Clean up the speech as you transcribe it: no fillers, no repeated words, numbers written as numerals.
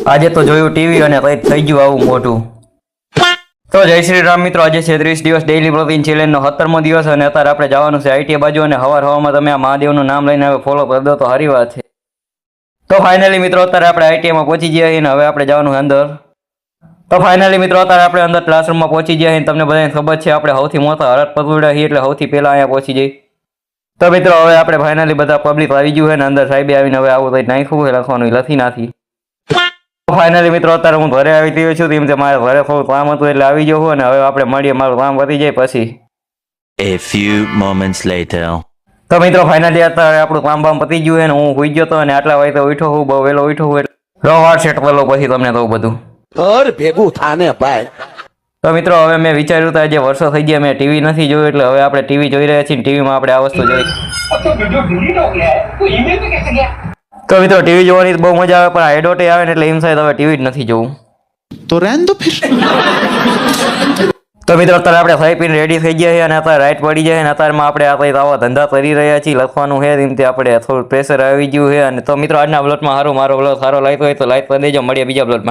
આજે તો જોયું ટીવી અને કંઈક થઈ ગયું આવું મોટું. તો જય શ્રી રામ મિત્રો, આજે છે 30 દિવસ ડેઇલી પ્રોટીન ચેલેન્જનો 17મો દિવસ અને અત્યારે આપણે જવાનું છે આઈટી બાજુ અને હવામાં તમે આ મહાદેવનું નામ લઈને હવે ફોલો કરી દો તો સારી વાત છે. તો ફાઇનલી મિત્રો અત્યારે આપણે આઈટીમાં પહોંચી ગયા છીએ અને હવે આપણે જવાનું છે અંદર. તો ફાઇનલી મિત્રો અત્યારે આપણે અંદર ક્લાસરૂમમાં પહોંચી ગયા છીએ. તમને બધાને ખબર છે આપણે સૌથી મોટા હરત પગુડા છીએ એટલે સૌથી પહેલા અહીંયા પહોંચી જઈ. તો મિત્રો હવે આપણે ફાઇનલી બધા પબ્લિક આવી ગયું છે ને અંદર સાહેબે આવીને હવે આવું કંઈ નાખ્યું છે લખવાનું લખી નાખી. ફાઇનલી મિત્રો અત્યારે હું ઘરે આવી ગયો છું. તેમ મારે ઘરે થોડું કામ હતું એટલે આવી ગયો છું અને હવે આપણે મળીએ, મારું કામ પતી જાય પછી. A few moments later. તો મિત્રો ફાઇનલી અત્યારે આપણું કામ બામ પતી ગયું છે ને હું સુઈ ગયો હતો અને આટલા વાગે તો ઉઠ્યો હું, બહુ વહેલો ઉઠ્યો હું એટલે વાર સેટ કરો પછી તમને કહું બધું. ઘર ભેગું થાને ભાઈ. તો મિત્રો હવે મેં વિચાર્યું હતું આજે વર્ષો થઈ ગયા મેં ટીવી નથી જોયું એટલે હવે આપણે ટીવી જોઈ રહ્યા છીએ. ટીવીમાં આપણે આ વસ્તુ જોઈ. તો મિત્રો ટીવી જોવાની બહુ મજા આવે પણ આ એડવર્ટ આવે ને એટલે એમ થાય હવે ટીવી જ નથી જોવું. તો રહેન દો ફિર. તો મિત્રો અત્યારે આપણે ખાઈ પીને રેડી થઈ ગયા છીએ અને અત્યારે રાઈટ પડી જાય અને અત્યારમાં આપણે આ કંઈક આવા ધંધા કરી રહ્યા છીએ, લખવાનું છે એમ આપણે થોડું પ્રેશર આવી ગયું છે. અને તો મિત્રો આજના બ્લોગમાં મારો બ્લોગ સારો લાગ્યો હોય તો લાઈક કરી દેજો. મળીએ બીજા બ્લોગમાં.